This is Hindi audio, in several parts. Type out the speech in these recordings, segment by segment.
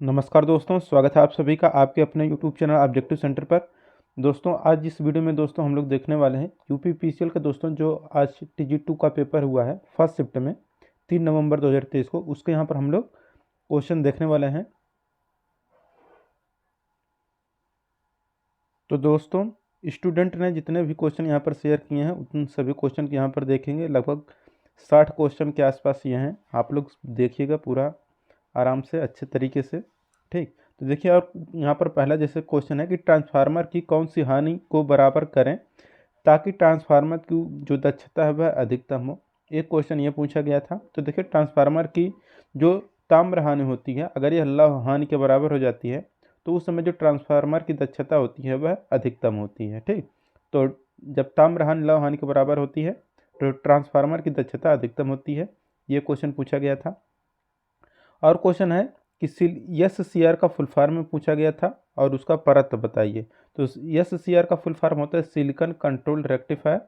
नमस्कार दोस्तों, स्वागत है आप सभी का आपके अपने यूट्यूब चैनल ऑब्जेक्टिव सेंटर पर। दोस्तों आज इस वीडियो में दोस्तों हम लोग देखने वाले हैं यूपीपीसीएल का दोस्तों जो आज TG2 का पेपर हुआ है फर्स्ट शिफ्ट में 3 नवंबर 2023 को, उसके यहाँ पर हम लोग क्वेश्चन देखने वाले हैं। तो दोस्तों स्टूडेंट ने जितने भी क्वेश्चन यहाँ पर शेयर किए हैं उन सभी क्वेश्चन यहाँ पर देखेंगे। लगभग 60 क्वेश्चन के आसपास ये हैं। आप लोग देखिएगा पूरा आराम से अच्छे तरीके से, ठीक। तो देखिए, और यहाँ पर पहला जैसे क्वेश्चन है कि ट्रांसफार्मर की कौन सी हानि को बराबर करें ताकि ट्रांसफार्मर की जो दक्षता है वह अधिकतम हो। एक क्वेश्चन ये पूछा गया था। तो देखिए, ट्रांसफार्मर की जो ताम्र हानि होती है, अगर यह लौह हानि के बराबर हो जाती है तो उस समय जो ट्रांसफार्मर की दक्षता होती है वह अधिकतम होती है, ठीक। तो जब ताम्र हानि लौह हानि के बराबर होती है तो ट्रांसफार्मर की दक्षता अधिकतम होती है। ये क्वेश्चन पूछा गया था। और क्वेश्चन है कि SCR का फुल फॉर्म पूछा गया था और उसका परत बताइए। तो SCR का फुल फॉर्म होता है सिलिकॉन कंट्रोल रेक्टिफायर,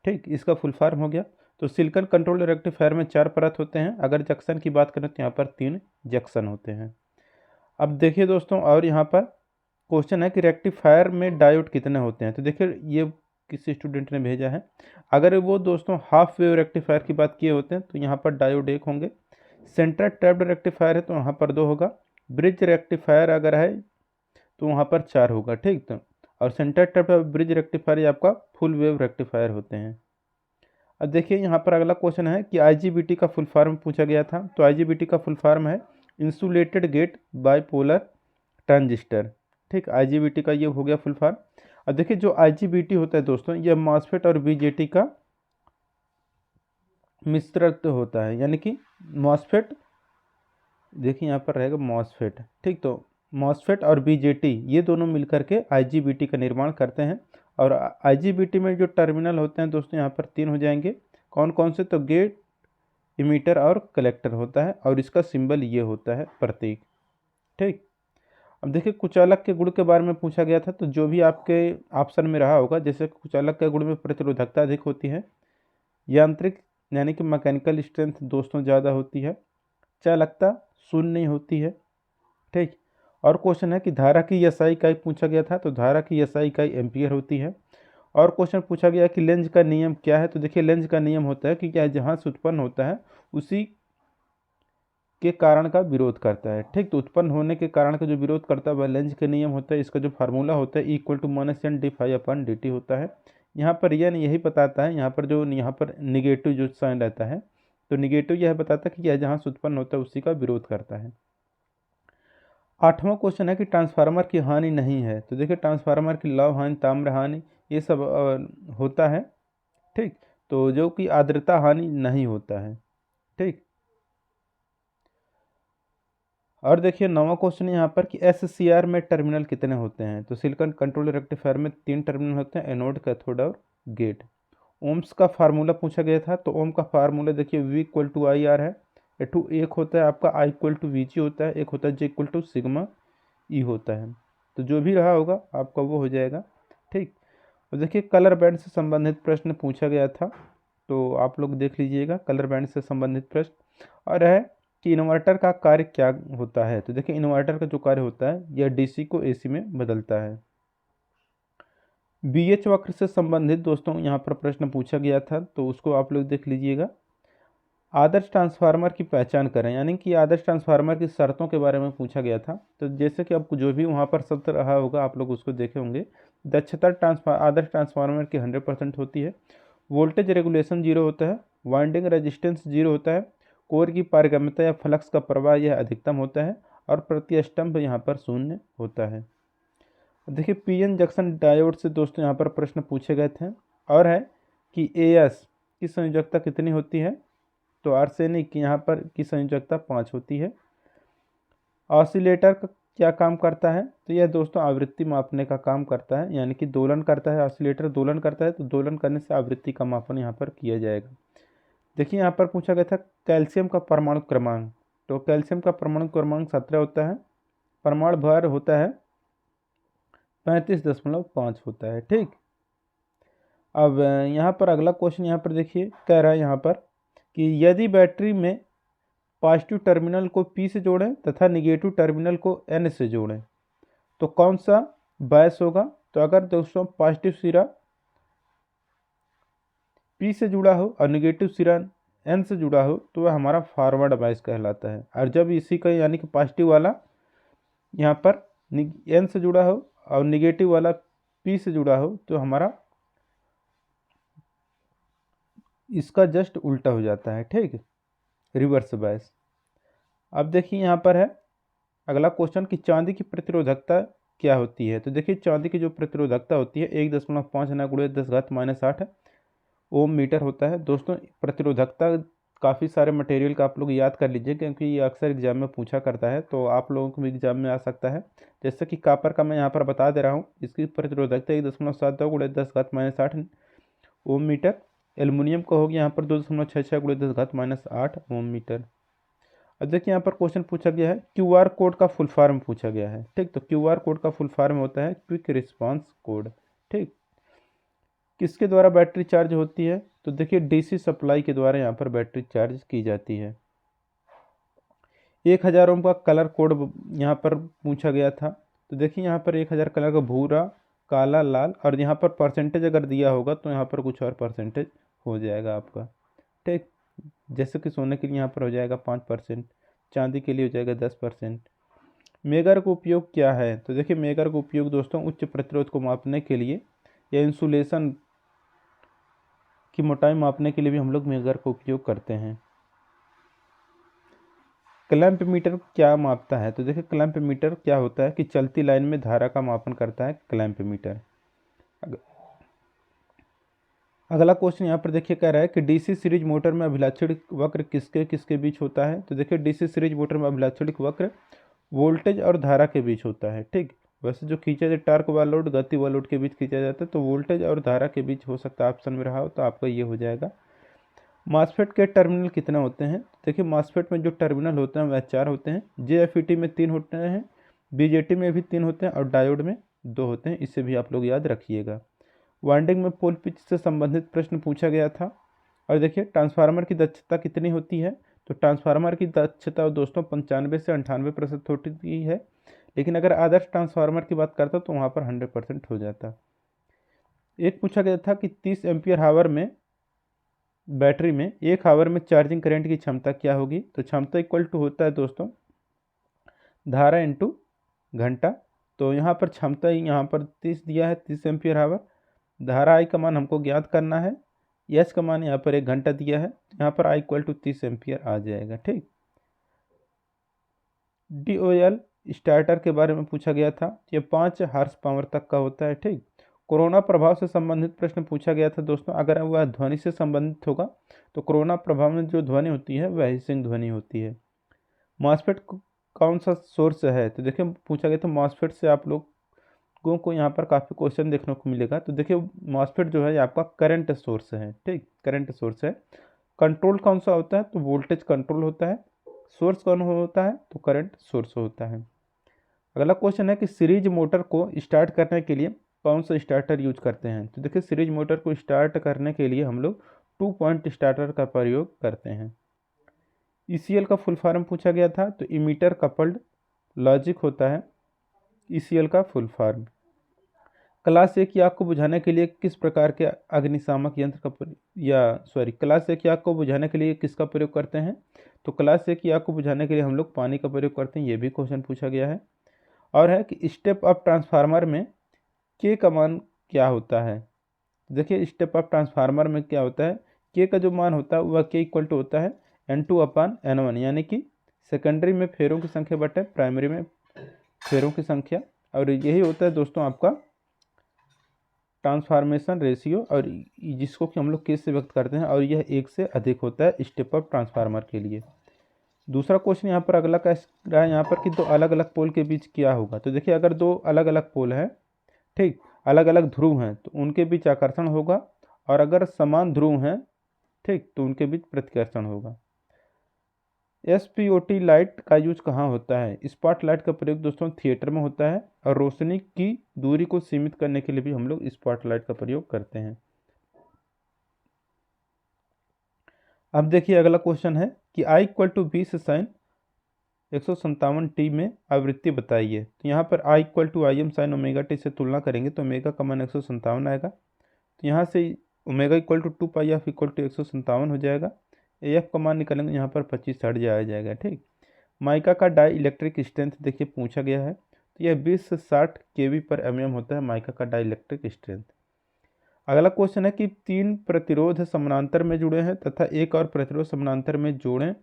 ठीक। इसका फुल फॉर्म हो गया। तो सिलिकॉन कंट्रोल रेक्टिफायर में 4 परत होते हैं। अगर जंक्शन की बात करें तो यहाँ पर 3 जंक्शन होते हैं। अब देखिए दोस्तों, और यहाँ पर क्वेश्चन है कि रेक्टिफायर में डायोड कितने होते हैं। तो देखिए, ये किसी स्टूडेंट ने भेजा है। अगर वो दोस्तों हाफ वेव रेक्टिफायर की बात किए होते हैं तो यहाँ पर डायोड 1 होंगे। सेंटर टैप्ड रेक्टिफायर है तो वहाँ पर 2 होगा। ब्रिज रेक्टिफायर अगर है तो वहाँ पर 4 होगा, ठीक। तो और सेंटर टैप्ड ब्रिज रेक्टिफायर ये आपका फुल वेव रेक्टिफायर होते हैं। अब देखिए, यहाँ पर अगला क्वेश्चन है कि IGBT का फुल फॉर्म पूछा गया था। तो IGBT का फुल फॉर्म है इंसुलेटेड गेट बाइपोलर ट्रांजिस्टर, ठीक। IGBT का ये हो गया फुल फॉर्म। अब देखिए, जो IGBT होता है दोस्तों, ये मॉसफेट और BJT का मिश्रित होता है, यानी कि मॉसफेट, देखिए यहाँ पर रहेगा मॉसफेट, ठीक। तो मॉसफेट और BJT ये दोनों मिलकर के IGBT का निर्माण करते हैं। और IGBT में जो टर्मिनल होते हैं दोस्तों यहाँ पर 3 हो जाएंगे। कौन कौन से? तो गेट, इमीटर और कलेक्टर होता है और इसका सिंबल ये होता है प्रतीक, ठीक। अब देखिए, कुचालक के गुण के बारे में पूछा गया था। तो जो भी आपके ऑप्शन में रहा होगा, जैसे कुचालक के गुण में प्रतिरोधकता अधिक होती है, यांत्रिक यानी कि मैकेनिकल स्ट्रेंथ दोस्तों ज़्यादा होती है, चालकता शून्य नहीं होती है, ठीक। और क्वेश्चन है कि धारा की SI इकाई पूछा गया था। तो धारा की SI इकाई एम्पियर होती है। और क्वेश्चन पूछा गया कि लेंज का नियम क्या है। तो देखिए, लेंज का नियम होता है कि क्या जहाँ से उत्पन्न होता है उसी के कारण का विरोध करता है, ठीक। तो उत्पन्न होने के कारण का जो विरोध करता है वह लेंज के नियम होता है। इसका जो फार्मूला होता है E=-n/d∅/dt होता है। यहाँ पर यह यही बताता है, यहाँ पर जो यहाँ पर निगेटिव जो साइन रहता है, तो निगेटिव यह बताता है कि यह जहाँ से उत्पन्न होता है उसी का विरोध करता है। 8वां क्वेश्चन है कि ट्रांसफार्मर की हानि नहीं है। तो देखिए, ट्रांसफार्मर की लौह हानि, ताम्र हानि ये सब होता है, ठीक। तो जो कि आर्द्रता हानि नहीं होता है, ठीक। और देखिए, 9वां क्वेश्चन यहाँ पर कि SCR में टर्मिनल कितने होते हैं। तो सिलिकॉन कंट्रोल रेक्टिफायर में 3 टर्मिनल होते हैं, एनोड, कैथोड और गेट। ओम्स का फार्मूला पूछा गया था। तो ओम का फार्मूला देखिए V=IR है। एक होता है आपका I=VG होता है, एक होता है J=σE होता है। तो जो भी रहा होगा आपका वो हो जाएगा, ठीक। और देखिए, कलर बैंड से संबंधित प्रश्न पूछा गया था। तो आप लोग देख लीजिएगा कलर बैंड से संबंधित प्रश्न। और है कि इन्वर्टर का कार्य क्या होता है। तो देखिए, इन्वर्टर का जो कार्य होता है यह DC को AC में बदलता है। BH वक्र से संबंधित दोस्तों यहाँ पर प्रश्न पूछा गया था, तो उसको आप लोग देख लीजिएगा। आदर्श ट्रांसफार्मर की पहचान करें, यानी कि आदर्श ट्रांसफार्मर की शर्तों के बारे में पूछा गया था। तो जैसे कि आपको जो भी वहाँ पर शब्द रहा होगा आप लोग उसको देखे होंगे। दक्षता आदर्श ट्रांसफार्मर की 100% होती है। वोल्टेज रेगुलेशन 0 होता है। वाइंडिंग रेजिस्टेंस 0 होता है। कोर की पारगम्यता या फ्लक्स का प्रवाह यह अधिकतम होता है। और प्रतिस्तंभ यहाँ पर 0 होता है। देखिए, PN जंक्शन डायोड से दोस्तों यहाँ पर प्रश्न पूछे गए थे। और है कि AS की संयोजकता कितनी होती है। तो आर्सेनिक यहाँ पर की संयोजकता 5 होती है। ऑसिलेटर का क्या काम करता है। तो यह दोस्तों आवृत्ति मापने का काम करता है, यानी कि दोलन करता है। ऑसिलेटर दोलन करता है, तो दोलन करने से आवृत्ति का मापन यहाँ पर किया जाएगा। देखिए, यहाँ पर पूछा गया था कैल्शियम का परमाणु क्रमांक। तो कैल्शियम का परमाणु क्रमांक 17 होता है। परमाणु भार होता है 35.5 होता है, ठीक। अब यहाँ पर अगला क्वेश्चन यहाँ पर देखिए, कह रहा है यहाँ पर कि यदि बैटरी में पॉजिटिव टर्मिनल को P से जोड़ें तथा निगेटिव टर्मिनल को N से जोड़ें तो कौन सा बायस होगा। तो अगर दोस्तों पॉजिटिव सिरा P से जुड़ा हो और निगेटिव सिरा N से जुड़ा हो तो वह हमारा फॉरवर्ड बायस कहलाता है। और जब इसी का यानी कि पॉजिटिव वाला यहाँ पर N से जुड़ा हो और निगेटिव वाला P से जुड़ा हो तो हमारा इसका जस्ट उल्टा हो जाता है, ठीक, रिवर्स बायस। अब देखिए यहाँ पर है अगला क्वेश्चन कि चांदी की प्रतिरोधकता क्या होती है। तो देखिए चांदी की जो प्रतिरोधकता होती है 1.5 × 10⁻⁸ ओम मीटर होता है। दोस्तों प्रतिरोधकता काफ़ी सारे मटेरियल का आप लोग याद कर लीजिए क्योंकि ये अक्सर एग्जाम में पूछा करता है, तो आप लोगों को भी एग्जाम में आ सकता है। जैसे कि कापर का मैं यहाँ पर बता दे रहा हूँ, इसकी प्रतिरोधकता 1.72 × 10⁻⁸ ओम मीटर। एल्युमिनियम का होगी यहाँ पर 2.66 × 10⁻⁸ ओम मीटर। अब देखिए यहाँ पर क्वेश्चन पूछा गया है QR कोड का फुल फॉर्म पूछा गया है, ठीक। तो QR कोड का फुल फॉर्म होता है क्विक रिस्पांस कोड, ठीक। किसके द्वारा बैटरी चार्ज होती है। तो देखिए DC सप्लाई के द्वारा यहाँ पर बैटरी चार्ज की जाती है। 1000 ओम का कलर कोड यहाँ पर पूछा गया था। तो देखिए यहाँ पर 1000 कलर का भूरा, काला, लाल, और यहाँ पर परसेंटेज अगर दिया होगा तो यहाँ पर कुछ और परसेंटेज हो जाएगा आपका, ठीक। जैसे कि सोने के लिए यहाँ पर हो जाएगा 5%, चांदी के लिए हो जाएगा 10%। मेगर का उपयोग क्या है। तो देखिए मेगर का उपयोग दोस्तों उच्च प्रतिरोध को मापने के लिए या इंसुलेशन की मोटाई मापने के लिए भी हम लोग मेगर का उपयोग करते हैं। क्लैंप मीटर क्या मापता है। तो देखिए क्लैंप मीटर क्या होता है कि चलती लाइन में धारा का मापन करता है क्लैंप मीटर। अगला क्वेश्चन यहाँ पर देखिए कह रहा है कि DC सीरीज मोटर में अभिलाक्षणिक वक्र किसके किसके बीच होता है। तो देखिए DC सीरीज मोटर में अभिलाक्षणिक वक्र वोल्टेज और धारा के बीच होता है, ठीक। वैसे जो खींचा जाए टार्क व लोड, गति व लोड के बीच खींचा जाता है, तो वोल्टेज और धारा के बीच हो सकता है ऑप्शन में रहा हो, तो आपका ये हो जाएगा। मॉसफेट के टर्मिनल कितने होते हैं। देखिए मॉसफेट में जो टर्मिनल होते हैं वह 4 होते हैं, JFET में 3 होते हैं, BJT में भी 3 होते हैं और डायोड में 2 होते हैं। इसे भी आप लोग याद रखिएगा। वाइंडिंग में पोल पिच से संबंधित प्रश्न पूछा गया था। और देखिए ट्रांसफार्मर की दक्षता कितनी होती है। तो ट्रांसफार्मर की दक्षता दोस्तों 95 से 98% होती है, लेकिन अगर आदर्श ट्रांसफार्मर की बात करता तो वहाँ पर 100% हो जाता। एक पूछा गया था कि 30 एम्पियर हावर में बैटरी में 1 हावर में चार्जिंग करंट की क्षमता क्या होगी। तो क्षमता इक्वल टू होता है दोस्तों धारा इंटू घंटा। तो यहाँ पर क्षमता यहाँ पर 30 दिया है, 30 एम्पियर हावर। धारा I का मान हमको ज्ञात करना है, S का मान यहाँ पर 1 घंटा दिया है, यहाँ पर I इक्वल टू 30 एम्पियर आ जाएगा, ठीक। DOL स्टार्टर के बारे में पूछा गया था, ये 5 हॉर्स पावर तक का होता है, ठीक। कोरोना प्रभाव से संबंधित प्रश्न पूछा गया था दोस्तों। अगर वह ध्वनि से संबंधित होगा तो कोरोना प्रभाव में जो ध्वनि होती है वह हिसिंग ध्वनि होती है। मॉसफेट कौन सा सोर्स है। तो देखिए पूछा गया था मॉसफेट से आप लोगों को यहाँ पर काफ़ी क्वेश्चन देखने को मिलेगा। तो देखिए मॉसफेट जो है आपका करंट सोर्स है, ठीक, करंट सोर्स है। कंट्रोल कौन सा होता है। तो वोल्टेज कंट्रोल होता है। सोर्स कौन होता है। तो करंट सोर्स होता है। अगला क्वेश्चन है कि सीरीज मोटर को स्टार्ट करने के लिए कौन सा स्टार्टर यूज करते हैं। तो देखिए सीरीज मोटर को स्टार्ट करने के लिए हम लोग 2 पॉइंट स्टार्टर का प्रयोग करते हैं। ECL का फुल फॉर्म पूछा गया था। तो इमीटर कपल्ड लॉजिक होता है ECL का फुल फॉर्म। क्लास A की आग को बुझाने के लिए किस प्रकार के अग्निशामक यंत्र का क्लास A की आग को बुझाने के लिए किसका प्रयोग करते हैं। तो क्लास A की आग को बुझाने के लिए हम लोग पानी का प्रयोग करते हैं। ये भी क्वेश्चन पूछा गया है। और है कि स्टेप अप ट्रांसफार्मर में K का मान क्या होता है। देखिए स्टेप अप ट्रांसफार्मर में क्या होता है, K का जो मान होता है वह K इक्वल टू होता है N2/N1, यानी कि सेकेंडरी में फेरों की संख्या बटे प्राइमरी में फेरों की संख्या। और यही होता है दोस्तों आपका ट्रांसफॉर्मेशन रेशियो, और जिसको कि हम लोग K से व्यक्त करते हैं, और यह 1 से अधिक होता है स्टेप अप ट्रांसफार्मर के लिए। दूसरा क्वेश्चन यहाँ पर अगला कह रहा है यहाँ पर कि 2 अलग अलग पोल के बीच क्या होगा। तो देखिए अगर 2 अलग अलग पोल हैं, ठीक, अलग अलग ध्रुव हैं, तो उनके बीच आकर्षण होगा। और अगर समान ध्रुव हैं, ठीक, तो उनके बीच प्रतिकर्षण होगा। SPOT लाइट का यूज कहाँ होता है। स्पॉट लाइट का प्रयोग दोस्तों थिएटर में होता है, और रोशनी की दूरी को सीमित करने के लिए भी हम लोग स्पॉट लाइट का प्रयोग करते हैं। अब देखिए अगला क्वेश्चन है कि आई इक्वल टू बी से साइन 157t में आवृत्ति बताइए। तो यहाँ पर I equal to I M sine omega T से तुलना करेंगे तो ओमेगा का मान 157 आएगा। तो यहाँ से omega equal to 2 pi equal to 157 हो जाएगा। एफ का मान निकालेंगे यहाँ पर 25 हर्ट्ज आ जाएगा। ठीक, माइका का डाई इलेक्ट्रिक स्ट्रेंथ देखिए पूछा गया है, तो यह 20 से 60 kV पर mm होता है माइका का डाई इलेक्ट्रिक स्ट्रेंथ। अगला क्वेश्चन है कि 3 प्रतिरोध समानांतर में जुड़े हैं तथा एक और प्रतिरोध समानांतर में जोड़ें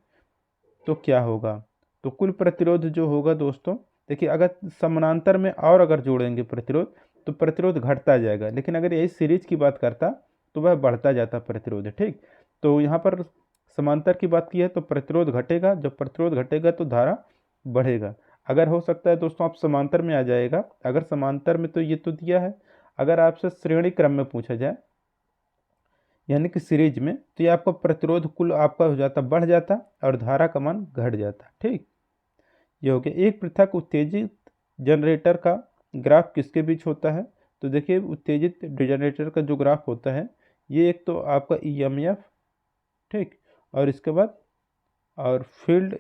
तो क्या होगा। तो कुल प्रतिरोध जो होगा दोस्तों, देखिए अगर समानांतर में और अगर जोड़ेंगे प्रतिरोध तो प्रतिरोध घटता जाएगा, लेकिन अगर यही सीरीज की बात करता तो वह बढ़ता जाता प्रतिरोध। ठीक, तो यहाँ पर समांतर की बात की है तो प्रतिरोध घटेगा, जब प्रतिरोध घटेगा तो धारा बढ़ेगा। अगर हो सकता है दोस्तों आप समांतर में आ जाएगा, अगर समांतर में तो ये तो दिया है, अगर आपसे श्रेणी क्रम में पूछा जाए यानी कि सीरीज में, तो ये आपका प्रतिरोध कुल आपका हो जाता बढ़ जाता और धारा का मान घट जाता। ठीक, ये हो गया। एक पृथक उत्तेजित जनरेटर का ग्राफ किसके बीच होता है। तो देखिए उत्तेजित जनरेटर का जो ग्राफ होता है ये एक तो आपका EMF, ठीक, और इसके बाद और फील्ड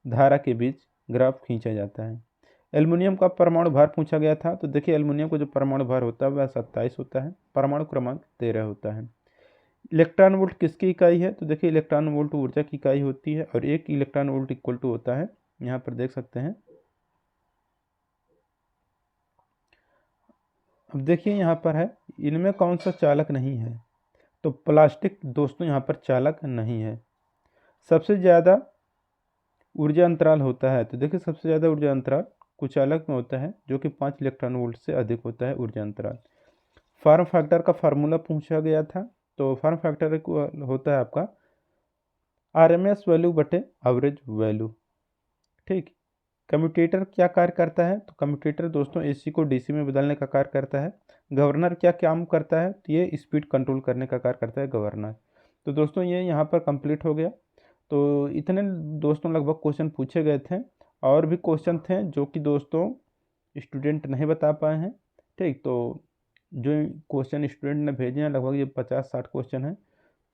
धारा के बीच ग्राफ खींचा जाता है। एल्युमिनियम का परमाणु भार पूछा गया था, तो देखिए एल्युमिनियम का जो परमाणु भार होता है वह 27 होता है, परमाणु क्रमांक 13 होता है। इलेक्ट्रॉन वोल्ट किसकी इकाई है। तो देखिए इलेक्ट्रॉन वोल्ट ऊर्जा की इकाई होती है और 1 इलेक्ट्रॉन वोल्ट इक्वल टू होता है, यहाँ पर देख सकते हैं। अब देखिए यहाँ पर है इनमें कौन सा चालक नहीं है। तो प्लास्टिक दोस्तों यहाँ पर चालक नहीं है। सबसे ज़्यादा ऊर्जा अंतराल होता है, तो देखिए सबसे ज़्यादा ऊर्जा अंतराल कुचालक में होता है जो कि 5 इलेक्ट्रॉन वोल्ट से अधिक होता है ऊर्जा अंतराल। फॉर्म फैक्टर का फार्मूला पूछा गया था, तो फॉर्म फैक्टर होता है आपका RMS वैल्यू बटे एवरेज वैल्यू। ठीक, कम्यूटेटर क्या कार्य करता है। तो कम्यूटेटर दोस्तों AC को DC में बदलने का कार्य करता है। गवर्नर क्या काम करता है, तो ये स्पीड कंट्रोल करने का कार्य करता है गवर्नर। तो दोस्तों ये यहाँ पर कंप्लीट हो गया। तो इतने दोस्तों लगभग क्वेश्चन पूछे गए थे, और भी क्वेश्चन थे जो कि दोस्तों स्टूडेंट नहीं बता पाए हैं। ठीक, तो जो क्वेश्चन स्टूडेंट ने भेजे हैं लगभग ये 50-60 क्वेश्चन हैं,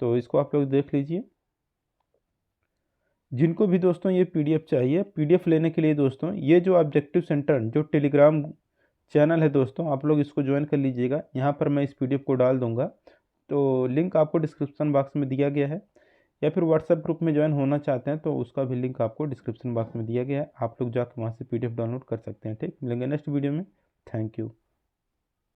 तो इसको आप लोग देख लीजिए। जिनको भी दोस्तों ये PDF चाहिए, PDF लेने के लिए दोस्तों ये जो ऑब्जेक्टिव सेंटर जो टेलीग्राम चैनल है दोस्तों, आप लोग इसको ज्वाइन कर लीजिएगा। यहाँ पर मैं इस PDF को डाल दूँगा, तो लिंक आपको डिस्क्रिप्शन बॉक्स में दिया गया है, या फिर व्हाट्सएप ग्रुप में ज्वाइन होना चाहते हैं तो उसका भी लिंक आपको डिस्क्रिप्शन बॉक्स में दिया गया है। आप लोग जाकर वहाँ से PDF डाउनलोड कर सकते हैं। ठीक, मिलेंगे नेक्स्ट वीडियो में। Thank you.